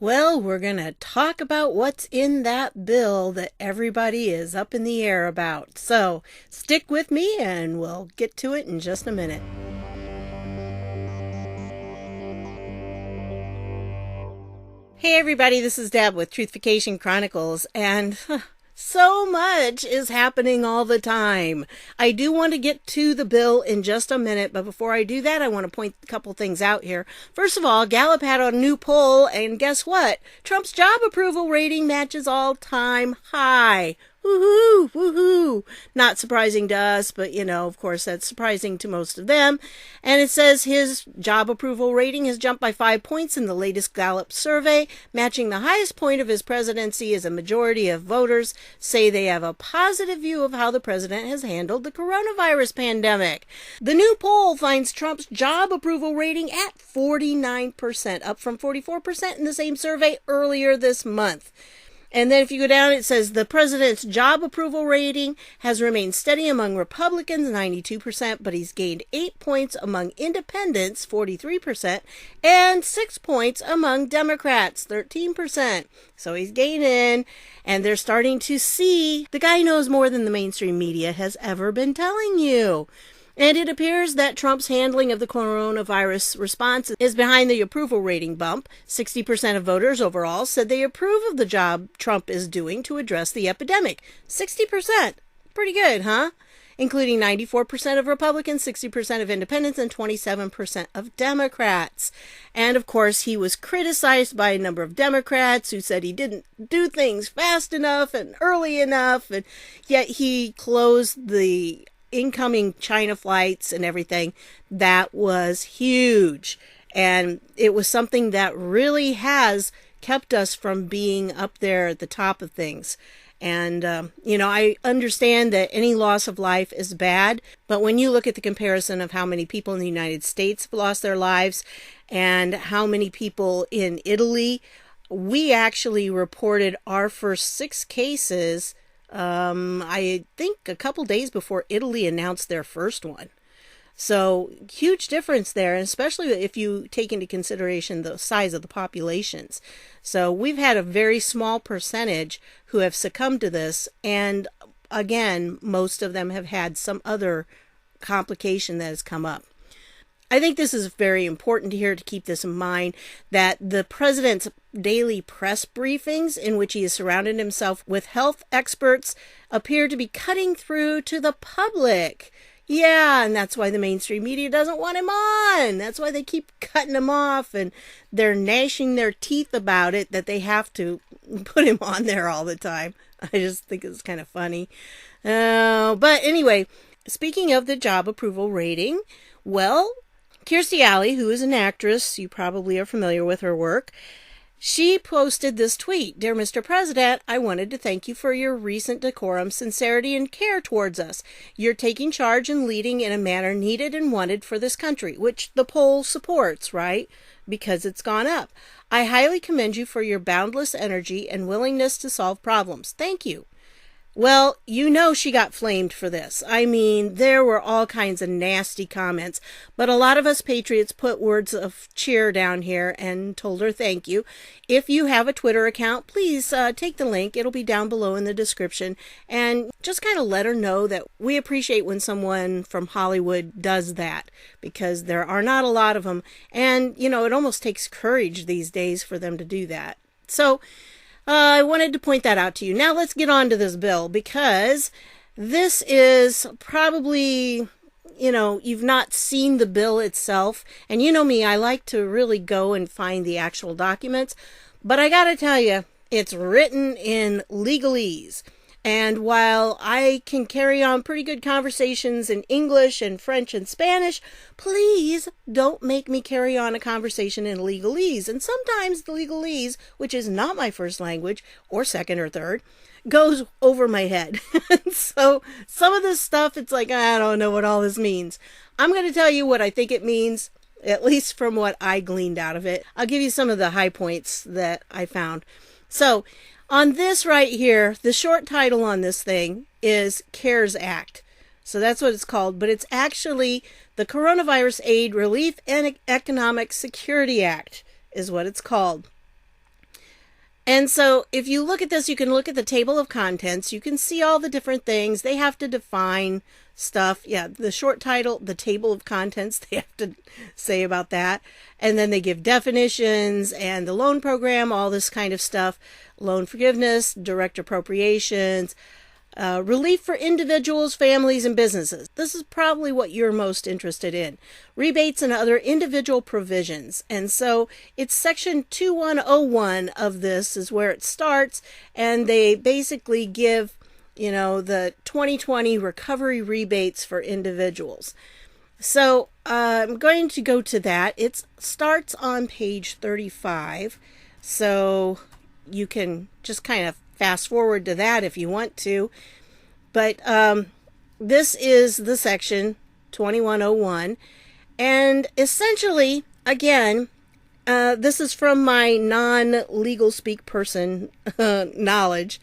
Well, we're going to talk about what's in that bill that everybody is up in the air about. So stick with me and we'll get to it in just a minute. Hey everybody, this is Deb with Truthification Chronicles, and so much is happening all the time. I do want to get to the bill in just a minute, but before I do that, I want to point a couple things out here. First of all, Gallup had a new poll, and guess what? Trump's job approval rating matches all-time high. Woohoo! Woohoo! Not surprising to us, but of course, that's surprising to most of them. And it says his job approval rating has jumped by 5 points in the latest Gallup survey, matching the highest point of his presidency as a majority of voters say they have a positive view of how the president has handled the coronavirus pandemic. The new poll finds Trump's job approval rating at 49%, up from 44% in the same survey earlier this month. And then if you go down, it says the president's job approval rating has remained steady among Republicans, 92%, but he's gained 8 points among independents, 43%, and 6 points among Democrats, 13%. So he's gaining, and they're starting to see the guy knows more than the mainstream media has ever been telling you. And it appears that Trump's handling of the coronavirus response is behind the approval rating bump. 60% of voters overall said they approve of the job Trump is doing to address the epidemic. 60%. Pretty good, huh? Including 94% of Republicans, 60% of independents, and 27% of Democrats. And of course, he was criticized by a number of Democrats who said he didn't do things fast enough and early enough, and yet he closed the incoming China flights and everything. That was huge. And it was something that really has kept us from being up there at the top of things. And, I understand that any loss of life is bad, but when you look at the comparison of how many people in the United States have lost their lives and how many people in Italy, we actually reported our first 6 cases I think a couple days before Italy announced their first one. So huge difference there, especially if you take into consideration the size of the populations. So we've had a very small percentage who have succumbed to this. And again, most of them have had some other complication that has come up. I think this is very important here to keep this in mind, that the president's daily press briefings, in which he has surrounded himself with health experts, appear to be cutting through to the public. Yeah, and that's why the mainstream media doesn't want him on. That's why they keep cutting him off, and they're gnashing their teeth about it, that they have to put him on there all the time. I just think it's kind of funny. But anyway, speaking of the job approval rating, well, Kirstie Alley, who is an actress, you probably are familiar with her work, she posted this tweet. Dear Mr. President, I wanted to thank you for your recent decorum, sincerity, and care towards us. You're taking charge and leading in a manner needed and wanted for this country, which the poll supports, right? Because it's gone up. I highly commend you for your boundless energy and willingness to solve problems. Thank you. Well, she got flamed for this. I mean, there were all kinds of nasty comments, but a lot of us patriots put words of cheer down here and told her thank you. If you have a Twitter account, please take the link. It'll be down below in the description, and just kind of let her know that we appreciate when someone from Hollywood does that, because there are not a lot of them, and it almost takes courage these days for them to do that. So I wanted to point that out to you. Now let's get on to this bill, because this is probably, you've not seen the bill itself. And you know me, I like to really go and find the actual documents. But I got to tell you, it's written in legalese. And while I can carry on pretty good conversations in English and French and Spanish, please don't make me carry on a conversation in legalese. And sometimes the legalese, which is not my first language, or second or third, goes over my head. So some of this stuff, it's like, I don't know what all this means. I'm going to tell you what I think it means, at least from what I gleaned out of it. I'll give you some of the high points that I found. So, on this right here, the short title on this thing is CARES Act. So that's what it's called, but it's actually the Coronavirus Aid, Relief, and Economic Security Act is what it's called. And so if you look at this, you can look at the table of contents. You can see all the different things. They have to define stuff. Yeah, the short title, the table of contents, they have to say about that. And then they give definitions and the loan program, all this kind of stuff. Loan forgiveness, direct appropriations, relief for individuals, families, and businesses. This is probably what you're most interested in. Rebates and other individual provisions. And so it's section 2101 of this is where it starts. And they basically give, the 2020 recovery rebates for individuals. So I'm going to go to that. It starts on page 35. So you can just kind of fast forward to that if you want to. But this is the section 2101. And essentially, again, this is from my non-legal speak person knowledge.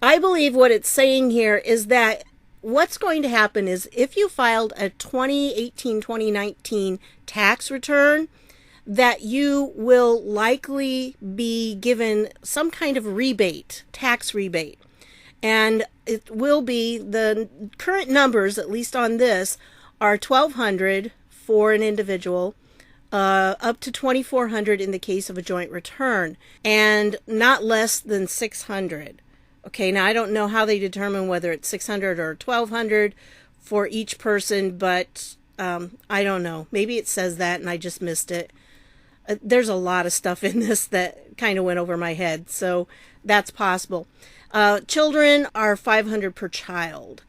I believe what it's saying here is that what's going to happen is if you filed a 2018-2019 tax return, that you will likely be given some kind of rebate, tax rebate. And it will be, the current numbers, at least on this, are $1,200 for an individual, up to $2,400 in the case of a joint return, and not less than $600. Okay, now I don't know how they determine whether it's $600 or $1,200 for each person, but I don't know. Maybe it says that and I just missed it. There's a lot of stuff in this that kind of went over my head, so that's possible. Children are $500 per child,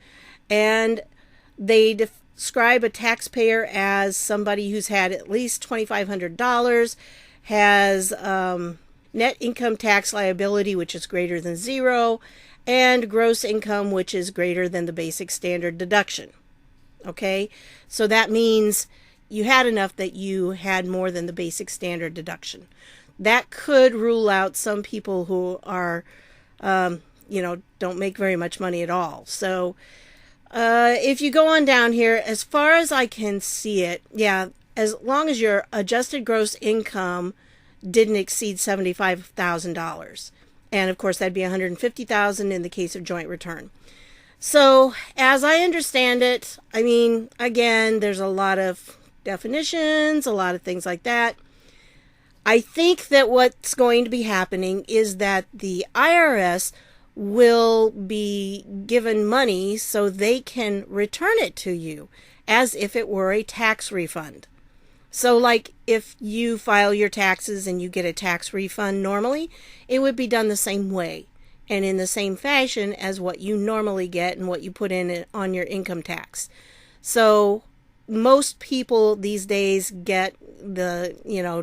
and they describe a taxpayer as somebody who's had at least $2,500, has net income tax liability, which is greater than 0, and gross income, which is greater than the basic standard deduction. Okay, so that means you had enough that you had more than the basic standard deduction. That could rule out some people who are, don't make very much money at all. So if you go on down here, as far as I can see it, yeah, as long as your adjusted gross income didn't exceed $75,000. And of course, that'd be $150,000 in the case of joint return. So as I understand it, I mean, again, there's a lot of definitions, a lot of things like that. I think that what's going to be happening is that the IRS will be given money so they can return it to you as if it were a tax refund. So like if you file your taxes and you get a tax refund normally, it would be done the same way and in the same fashion as what you normally get and what you put in on your income tax. So most people these days get the,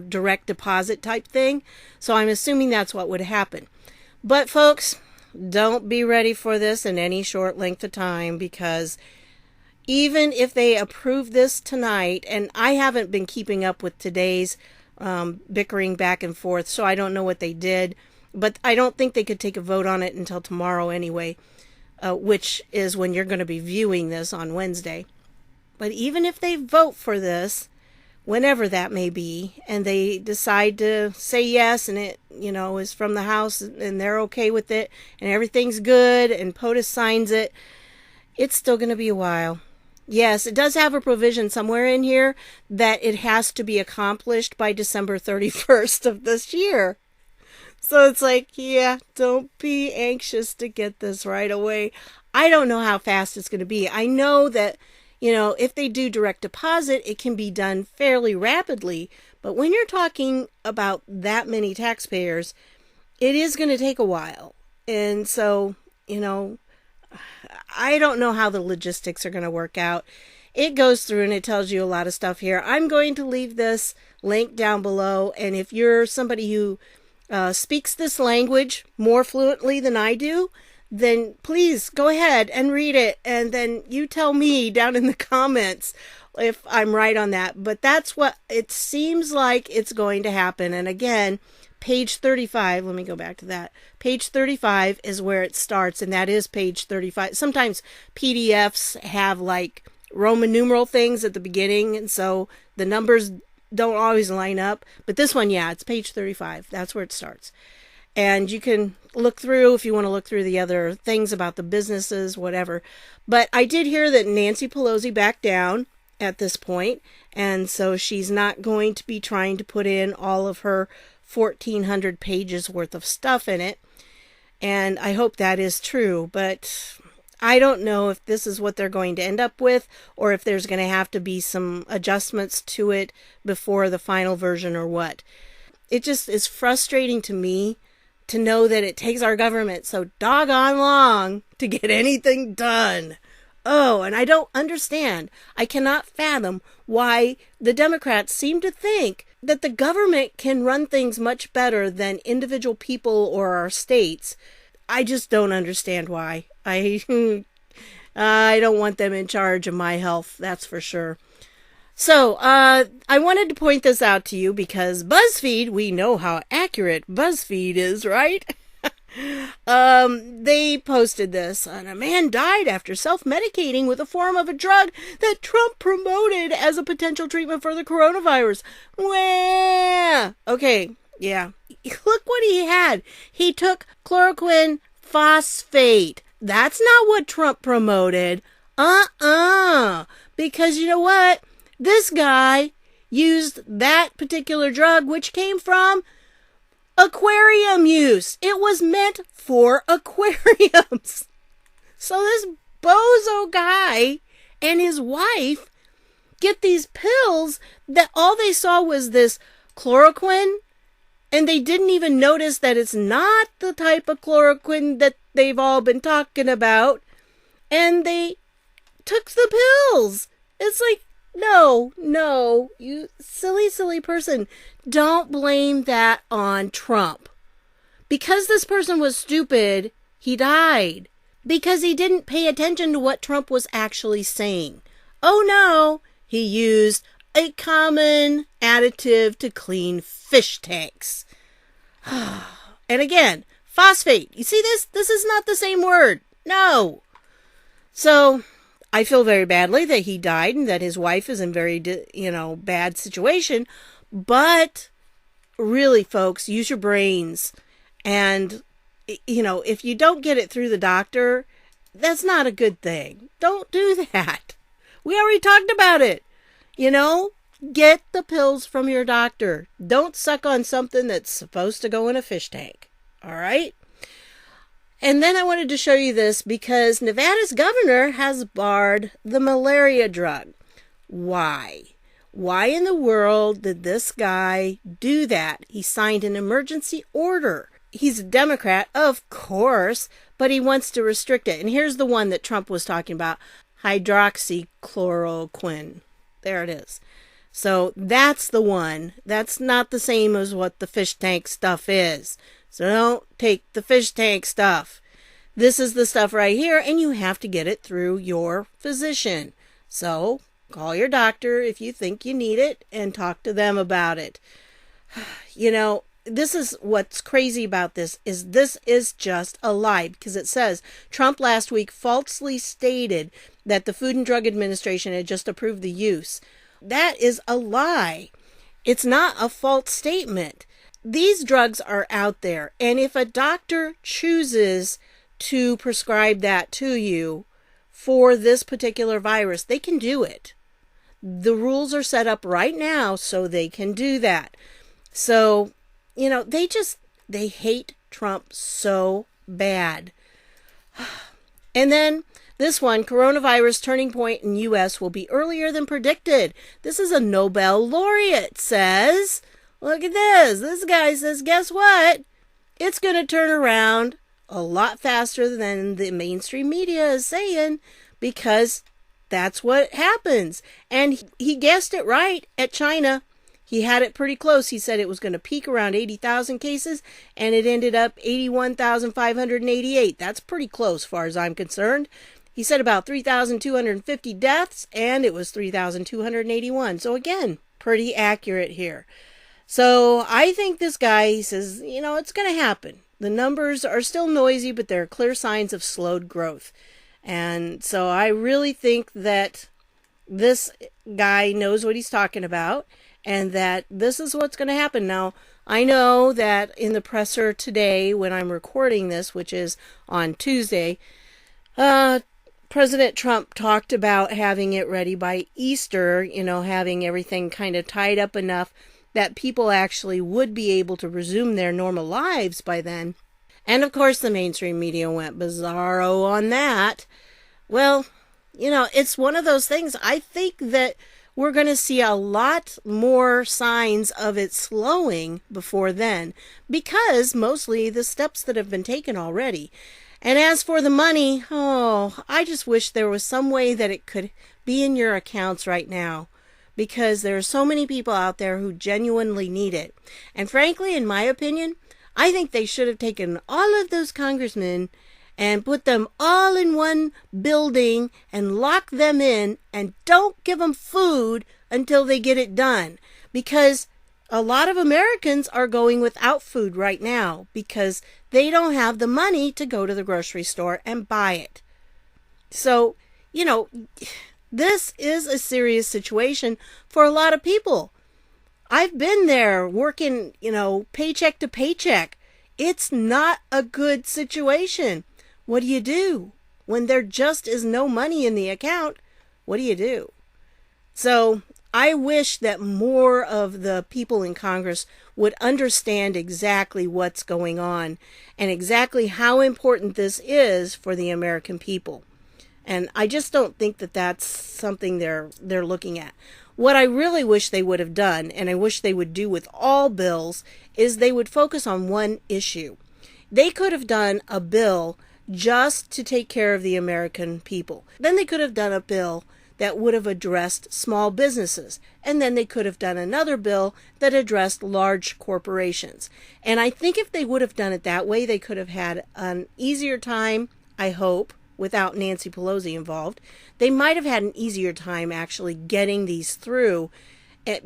direct deposit type thing. So I'm assuming that's what would happen. But folks, don't be ready for this in any short length of time, because even if they approve this tonight, and I haven't been keeping up with today's bickering back and forth, so I don't know what they did, but I don't think they could take a vote on it until tomorrow anyway, which is when you're going to be viewing this on Wednesday. But even if they vote for this, whenever that may be, and they decide to say yes, and it, is from the House, and they're okay with it, and everything's good, and POTUS signs it, it's still going to be a while. Yes, it does have a provision somewhere in here that it has to be accomplished by December 31st of this year. So it's like, yeah, don't be anxious to get this right away. I don't know how fast it's going to be. I know that if they do direct deposit, it can be done fairly rapidly. But when you're talking about that many taxpayers, it is going to take a while. And so, I don't know how the logistics are going to work out. It goes through and it tells you a lot of stuff here. I'm going to leave this link down below. And if you're somebody who speaks this language more fluently than I do, then please go ahead and read it, and then you tell me down in the comments if I'm right on that. But that's what it seems like it's going to happen. And again, page 35, let me go back to that. Page 35 is where it starts, and that is page 35. Sometimes PDFs have like Roman numeral things at the beginning, and so the numbers don't always line up. But this one, yeah, it's page 35. That's where it starts. And you can look through if you want to look through the other things about the businesses, whatever. But I did hear that Nancy Pelosi backed down at this point, and so she's not going to be trying to put in all of her 1,400 pages worth of stuff in it. And I hope that is true, but I don't know if this is what they're going to end up with, or if there's going to have to be some adjustments to it before the final version or what. It just is frustrating to me to know that it takes our government so doggone long to get anything done. Oh, and I don't understand. I cannot fathom why the Democrats seem to think that the government can run things much better than individual people or our states. I just don't understand why. I don't want them in charge of my health, that's for sure. So, I wanted to point this out to you because BuzzFeed, we know how accurate BuzzFeed is, right? They posted this, and a man died after self-medicating with a form of a drug that Trump promoted as a potential treatment for the coronavirus. Wah! Okay, yeah. Look what he had. He took chloroquine phosphate. That's not what Trump promoted. Because you know what? This guy used that particular drug, which came from aquarium use. It was meant for aquariums. So this bozo guy and his wife get these pills that all they saw was this chloroquine, and they didn't even notice that it's not the type of chloroquine that they've all been talking about, and they took the pills. It's like, no, you silly person. Don't blame that on Trump. Because this person was stupid, he died. Because he didn't pay attention to what Trump was actually saying. Oh no, he used a common additive to clean fish tanks. And again, phosphate. You see this? This is not the same word. No. So I feel very badly that he died and that his wife is in very, bad situation. But really, folks, use your brains. And, if you don't get it through the doctor, that's not a good thing. Don't do that. We already talked about it. Get the pills from your doctor. Don't suck on something that's supposed to go in a fish tank. All right? And then I wanted to show you this because Nevada's governor has barred the malaria drug. Why? Why in the world did this guy do that? He signed an emergency order. He's a Democrat, of course, but he wants to restrict it. And here's the one that Trump was talking about, hydroxychloroquine. There it is. So that's the one. That's not the same as what the fish tank stuff is. So don't take the fish tank stuff. This is the stuff right here, and you have to get it through your physician. So call your doctor if you think you need it and talk to them about it. This is what's crazy about this is just a lie, because it says Trump last week falsely stated that the Food and Drug Administration had just approved the use. That is a lie. It's not a false statement. These drugs are out there, and if a doctor chooses to prescribe that to you for this particular virus, they can do it. The rules are set up right now so they can do that. So, they hate Trump so bad. And then this one, coronavirus turning point in U.S. will be earlier than predicted. This is a Nobel laureate says. Look at this. This guy says, guess what? It's going to turn around a lot faster than the mainstream media is saying, because that's what happens. And he guessed it right at China. He had it pretty close. He said it was going to peak around 80,000 cases, and it ended up 81,588. That's pretty close, as far as I'm concerned. He said about 3,250 deaths, and it was 3,281. So again, pretty accurate here. So I think this guy, he says, it's going to happen. The numbers are still noisy, but there are clear signs of slowed growth. And so I really think that this guy knows what he's talking about, and that this is what's going to happen. Now, I know that in the presser today, when I'm recording this, which is on Tuesday, President Trump talked about having it ready by Easter, having everything kind of tied up enough that people actually would be able to resume their normal lives by then. And of course, the mainstream media went bizarro on that. Well, it's one of those things. I think that we're going to see a lot more signs of it slowing before then, because mostly the steps that have been taken already. And as for the money, I just wish there was some way that it could be in your accounts right now, because there are so many people out there who genuinely need it. And frankly, in my opinion, I think they should have taken all of those congressmen and put them all in one building and lock them in and don't give them food until they get it done. Because a lot of Americans are going without food right now because they don't have the money to go to the grocery store and buy it. So, this is a serious situation for a lot of people. I've been there working, paycheck to paycheck. It's not a good situation. What do you do? When there just is no money in the account, what do you do? So I wish that more of the people in Congress would understand exactly what's going on and exactly how important this is for the American people. And I just don't think that that's something they're looking at. What I really wish they would have done, and I wish they would do with all bills, is they would focus on one issue. They could have done a bill just to take care of the American people. Then they could have done a bill that would have addressed small businesses. And then they could have done another bill that addressed large corporations. And I think if they would have done it that way, they could have had an easier time, I hope, without Nancy Pelosi involved. They might have had an easier time actually getting these through,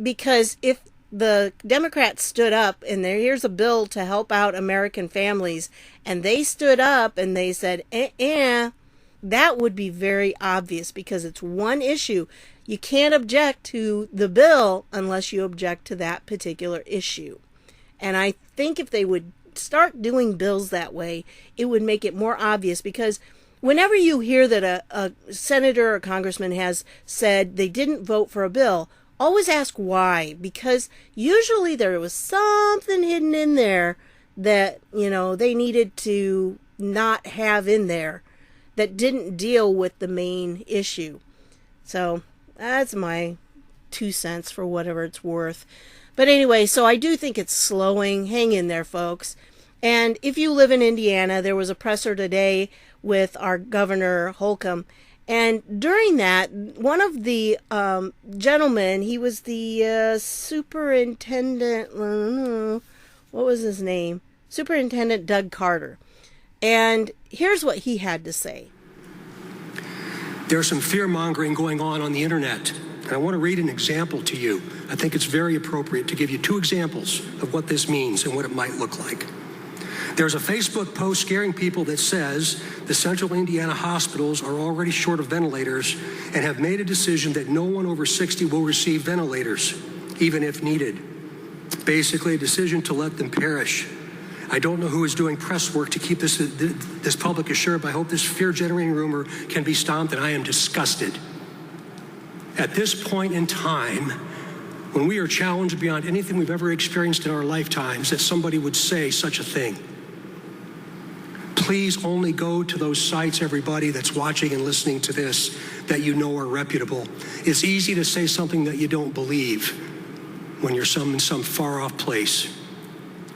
because if the Democrats stood up and here's a bill to help out American families, and they stood up and they said, that would be very obvious, because it's one issue. You can't object to the bill unless you object to that particular issue. And I think if they would start doing bills that way, it would make it more obvious, because whenever you hear that a senator or congressman has said they didn't vote for a bill, always ask why, because usually there was something hidden in there that, they needed to not have in there that didn't deal with the main issue. So that's my 2 cents for whatever it's worth. But anyway, so I do think it's slowing. Hang in there, folks. And if you live in Indiana, there was a presser today with our Governor Holcomb. And during that, one of the gentlemen, he was the superintendent, what was his name? Superintendent Doug Carter. And here's what he had to say. There's some fear-mongering going on the internet. And I want to read an example to you. I think it's very appropriate to give you 2 examples of what this means and what it might look like. There's a Facebook post scaring people that says the central Indiana hospitals are already short of ventilators and have made a decision that no one over 60 will receive ventilators, even if needed. Basically, a decision to let them perish. I don't know who is doing press work to keep this public assured, but I hope this fear-generating rumor can be stopped, and I am disgusted. At this point in time, when we are challenged beyond anything we've ever experienced in our lifetimes, that somebody would say such a thing. Please only go to those sites, everybody that's watching and listening to this, that you know are reputable. It's easy to say something that you don't believe when you're in some far-off place.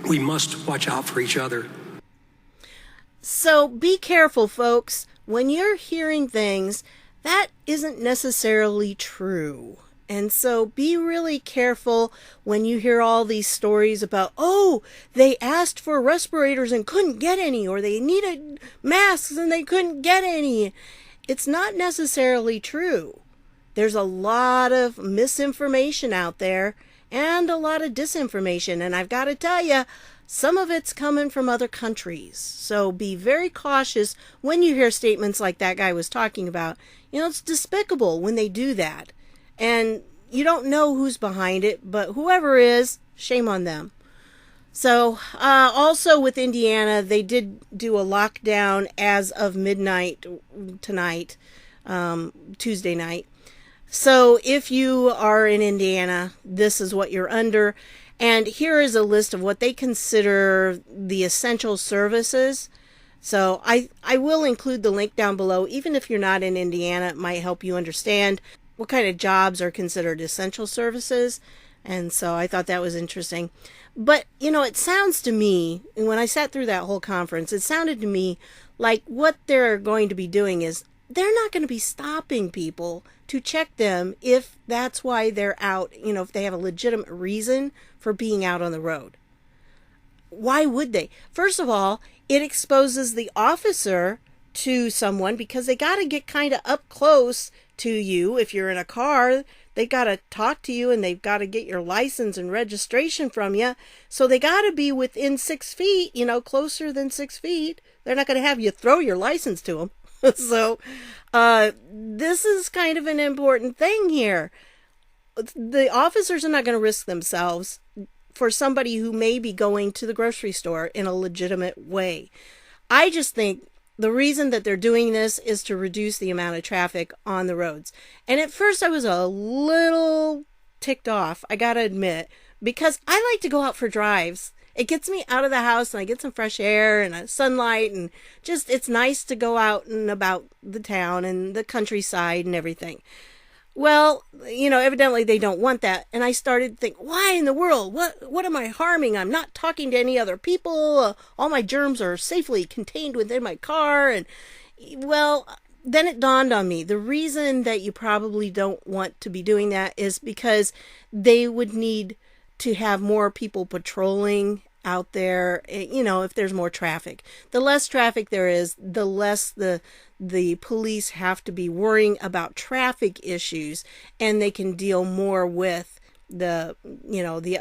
We must watch out for each other. So be careful, folks. When you're hearing things, that isn't necessarily true. And so be really careful when you hear all these stories about, they asked for respirators and couldn't get any, or they needed masks and they couldn't get any. It's not necessarily true. There's a lot of misinformation out there and a lot of disinformation. And I've got to tell you, some of it's coming from other countries. So be very cautious when you hear statements like that guy was talking about. It's despicable when they do that. And you don't know who's behind it, but whoever is, shame on them. So, also with Indiana, they did do a lockdown as of midnight tonight, Tuesday night. So, if you are in Indiana, this is what you're under. And here is a list of what they consider the essential services. So, I will include the link down below. Even if you're not in Indiana, it might help you understand what kind of jobs are considered essential services. And so I thought that was interesting. But, it sounds to me, when I sat through that whole conference, it sounded to me like what they're going to be doing is they're not going to be stopping people to check them if that's why they're out, if they have a legitimate reason for being out on the road. Why would they? First of all, it exposes the officer to someone because they got to get kind of up close to you. If you're in a car, they got to talk to you and they've got to get your license and registration from you. So they got to be within 6 feet, closer than 6 feet. They're not going to have you throw your license to them. So this is kind of an important thing here. The officers are not going to risk themselves for somebody who may be going to the grocery store in a legitimate way. I just think the reason that they're doing this is to reduce the amount of traffic on the roads. And at first I was a little ticked off, I gotta admit, because I like to go out for drives. It gets me out of the house and I get some fresh air and sunlight, and just it's nice to go out and about the town and the countryside and everything. Well, evidently they don't want that. And I started to think, why in the world? What am I harming? I'm not talking to any other people. All my germs are safely contained within my car. And, well, then it dawned on me. The reason that you probably don't want to be doing that is because they would need to have more people patrolling out there, if there's more traffic. The less traffic there is, the less the police have to be worrying about traffic issues, and they can deal more with the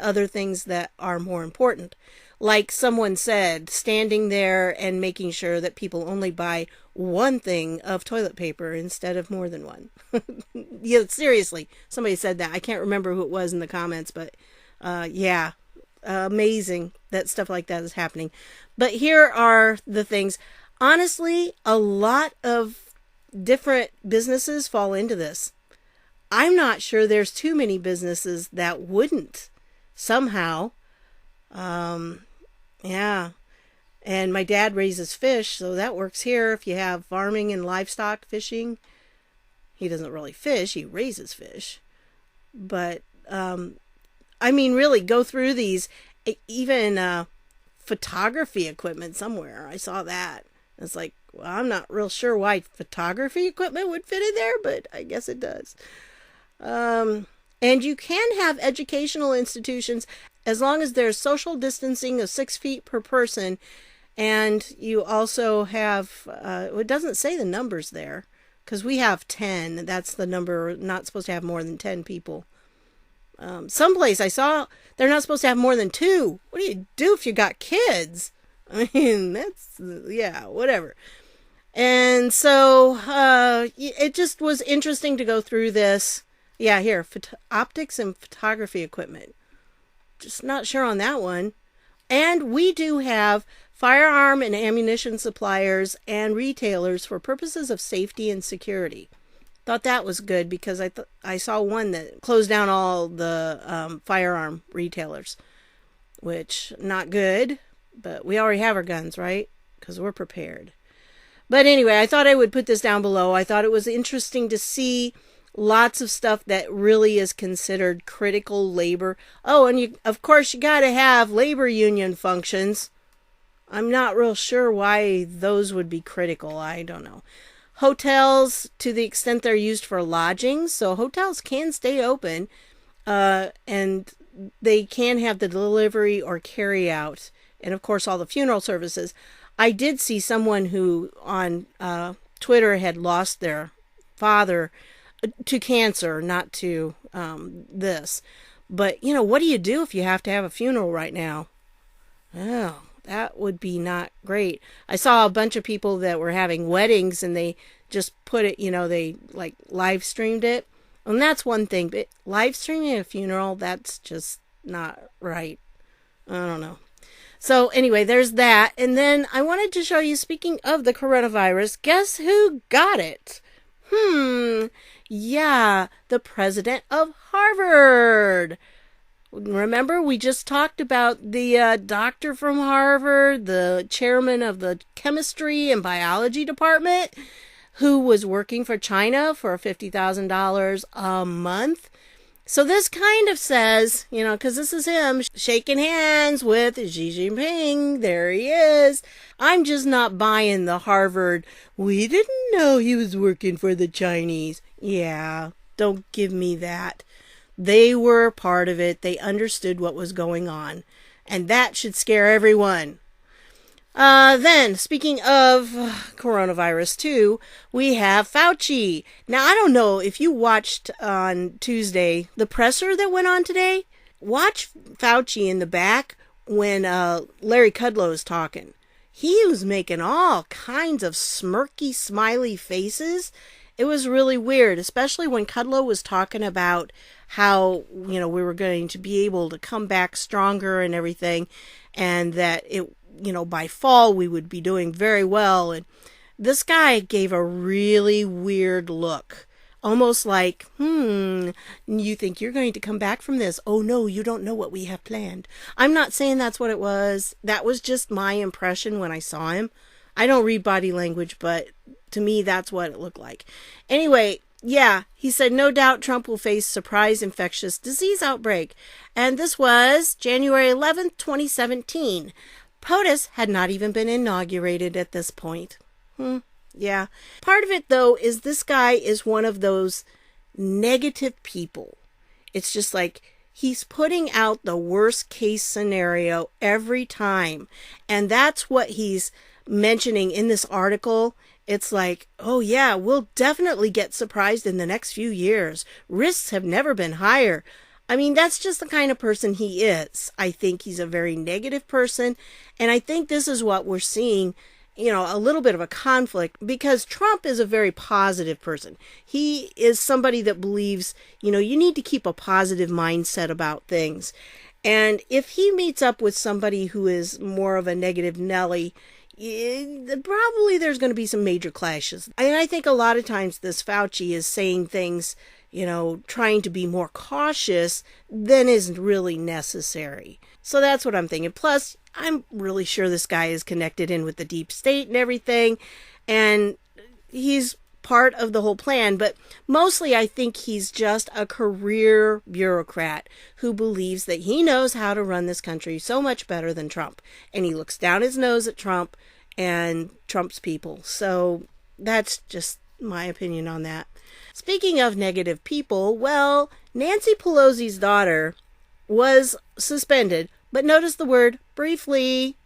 other things that are more important. Like someone said, standing there and making sure that people only buy one thing of toilet paper instead of more than one. Yeah, seriously, somebody said that. I can't remember who it was in the comments, but yeah. Amazing that stuff like that is happening. But here are the things. Honestly, a lot of different businesses fall into this. I'm not sure there's too many businesses that wouldn't somehow. Yeah. And my dad raises fish, so that works here. If you have farming and livestock fishing, he doesn't really fish, he raises fish. But really go through these, even photography equipment somewhere. I saw that. It's like, well, I'm not real sure why photography equipment would fit in there, but I guess it does. And you can have educational institutions as long as there's social distancing of 6 feet per person. And you also have, it doesn't say the numbers there because we have 10. That's the number, not supposed to have more than 10 people. Someplace I saw they're not supposed to have more than 2. What do you do if you got kids? That's, yeah, whatever. And so it just was interesting to go through this. Yeah, here, optics and photography equipment. Just not sure on that one. And we do have firearm and ammunition suppliers and retailers for purposes of safety and security. Thought that was good because I saw one that closed down all the firearm retailers, which not good, but we already have our guns, right? Because we're prepared. But anyway, I thought I would put this down below. I thought it was interesting to see lots of stuff that really is considered critical labor. Oh, and of course you got to have labor union functions. I'm not real sure why those would be critical. I don't know. Hotels, to the extent they're used for lodging, so hotels can stay open, and they can have the delivery or carry out, and of course all the funeral services. I did see someone who on Twitter had lost their father to cancer, not to this. But, what do you do if you have to have a funeral right now? Oh, that would be not great. I saw a bunch of people that were having weddings and they just put it, they like live streamed it. And that's one thing, but live streaming a funeral, that's just not right. I don't know. So anyway, there's that. And then I wanted to show you, speaking of the coronavirus, guess who got it? Yeah, the president of Harvard. Remember, we just talked about the doctor from Harvard, the chairman of the chemistry and biology department, who was working for China for $50,000 a month. So this kind of says, because this is him shaking hands with Xi Jinping. There he is. I'm just not buying the Harvard, we didn't know he was working for the Chinese. Yeah, don't give me that. They were part of it. They understood what was going on. And that should scare everyone. Then, speaking of coronavirus too, we have Fauci. Now, I don't know if you watched on Tuesday the presser that went on today. Watch Fauci in the back when Larry Kudlow was talking. He was making all kinds of smirky, smiley faces. It was really weird, especially when Kudlow was talking about how, we were going to be able to come back stronger and everything, and that by fall we would be doing very well. And this guy gave a really weird look, almost like, you think you're going to come back from this? Oh no, you don't know what we have planned. I'm not saying that's what it was. That was just my impression when I saw him. I don't read body language, but to me, that's what it looked like. Anyway, yeah, he said, no doubt Trump will face surprise infectious disease outbreak. And this was January 11th, 2017. POTUS had not even been inaugurated at this point. Yeah. Part of it, though, is this guy is one of those negative people. It's just like he's putting out the worst case scenario every time. And that's what he's mentioning in this article. It's like, oh yeah, we'll definitely get surprised in the next few years. Risks have never been higher. I mean, that's just the kind of person he is. I think he's a very negative person. And I think this is what we're seeing, a little bit of a conflict, because Trump is a very positive person. He is somebody that believes, you need to keep a positive mindset about things. And if he meets up with somebody who is more of a negative Nelly, probably there's going to be some major clashes. And I think a lot of times this Fauci is saying things, trying to be more cautious than is really necessary. So that's what I'm thinking. Plus, I'm really sure this guy is connected in with the deep state and everything, and he's part of the whole plan. But mostly I think he's just a career bureaucrat who believes that he knows how to run this country so much better than Trump. And he looks down his nose at Trump and Trump's people. So that's just my opinion on that. Speaking of negative people, well, Nancy Pelosi's daughter was suspended, but notice the word briefly,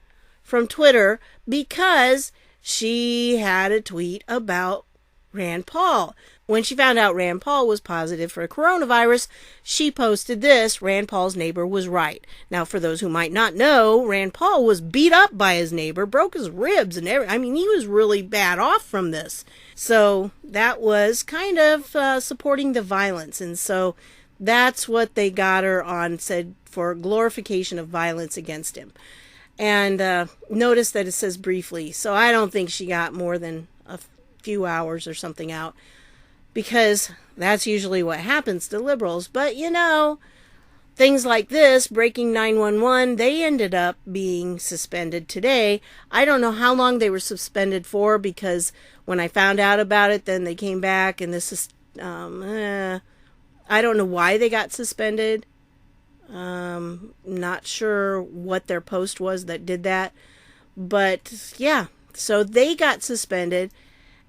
from Twitter, because she had a tweet about Rand Paul. When she found out Rand Paul was positive for coronavirus, she posted this: Rand Paul's neighbor was right. Now, for those who might not know, Rand Paul was beat up by his neighbor, broke his ribs and everything. I mean, he was really bad off from this. So that was kind of supporting the violence. And so that's what they got her on, said, for glorification of violence against him. And notice that it says briefly. So I don't think she got more than a few hours or something out, because that's usually what happens to liberals. But things like this, breaking 911, they ended up being suspended today. I don't know how long they were suspended for, because when I found out about it, then they came back, and this is, I don't know why they got suspended. Not sure what their post was that did that. But yeah, so they got suspended.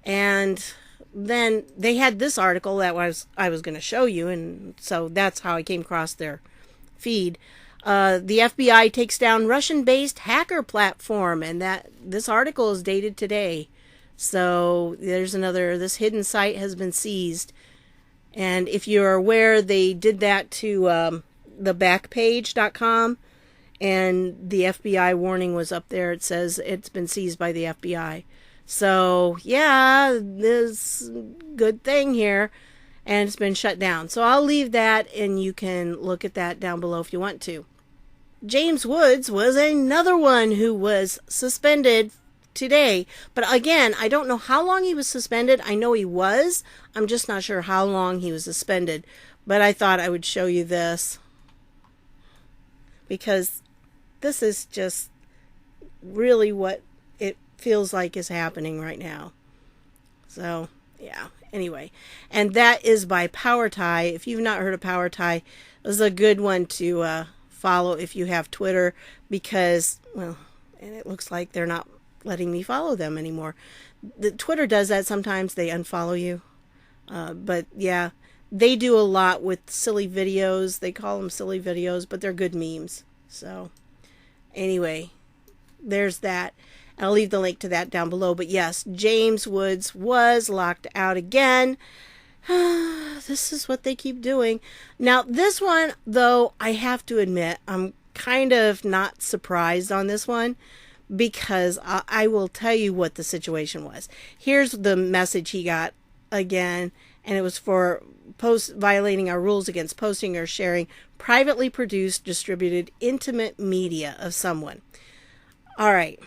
And then they had this article that I was going to show you, and so that's how I came across their feed. The FBI takes down Russian-based hacker platform, and that this article is dated today. So there's this hidden site has been seized. And if you're aware, they did that to the Backpage.com, and the FBI warning was up there. It says it's been seized by the FBI. So, yeah, this good thing here, and it's been shut down. So I'll leave that, and you can look at that down below if you want to. James Woods was another one who was suspended today. But again, I don't know how long he was suspended. I know he was. I'm just not sure how long he was suspended. But I thought I would show you this, because this is just really what it feels like is happening right now. So, yeah. Anyway, and that is by Power Tie. If you've not heard of Power Tie, this is a good one to follow if you have Twitter, because, well, and it looks like they're not letting me follow them anymore. The Twitter does that sometimes. They unfollow you. But yeah, they do a lot with silly videos. They call them silly videos, but they're good memes. So anyway, there's that. I'll leave the link to that down below. But yes, James Woods was locked out again. This is what they keep doing. Now, this one, though, I have to admit, I'm kind of not surprised on this one, because I will tell you what the situation was. Here's the message he got again, and it was for violating our rules against posting or sharing privately produced, distributed, intimate media of someone. All right.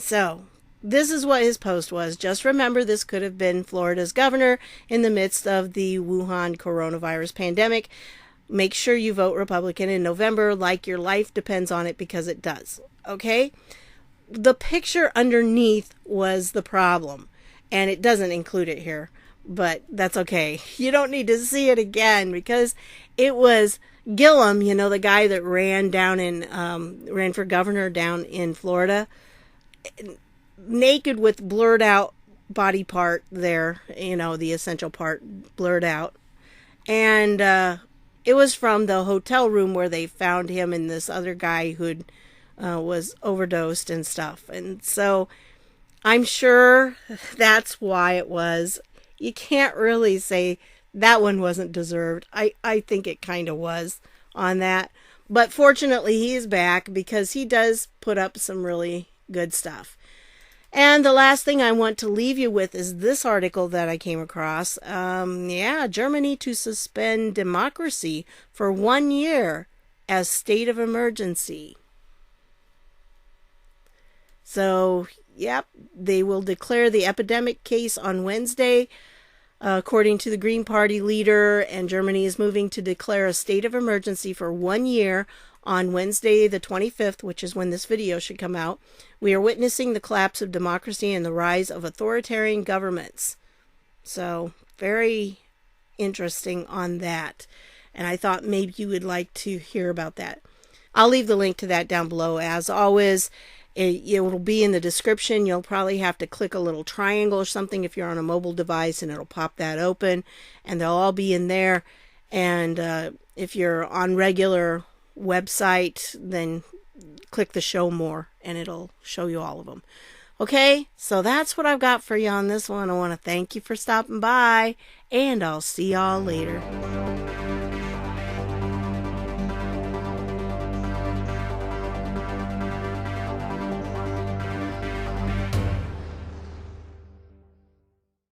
So, this is what his post was. Just remember, this could have been Florida's governor in the midst of the Wuhan coronavirus pandemic. Make sure you vote Republican in November, like your life depends on it, because it does. Okay? The picture underneath was the problem, and it doesn't include it here, but that's okay. You don't need to see it again, because it was Gillum, you know, the guy that ran for governor down in Florida, naked with blurred out body part there, you know, the essential part blurred out. And it was from the hotel room where they found him and this other guy who'd was overdosed and stuff. And so I'm sure that's why it was. You can't really say that one wasn't deserved. I think it kind of was on that. But fortunately, he's back, because he does put up some really good stuff. And the last thing I want to leave you with is this article that I came across. Germany to suspend democracy for 1 year as state of emergency. So, yep, they will declare the epidemic case on Wednesday, according to the Green Party leader, and Germany is moving to declare a state of emergency for 1 year on Wednesday the 25th, which is when this video should come out. We are witnessing the collapse of democracy and the rise of authoritarian governments. So, very interesting on that. And I thought maybe you would like to hear about that. I'll leave the link to that down below. As always, it will be in the description. You'll probably have to click a little triangle or something if you're on a mobile device, and it'll pop that open. And they'll all be in there. And if you're on regular website, then click the show more and it'll show you all of them. Okay, so that's what I've got for you on this one. I want to thank you for stopping by, and I'll see y'all later.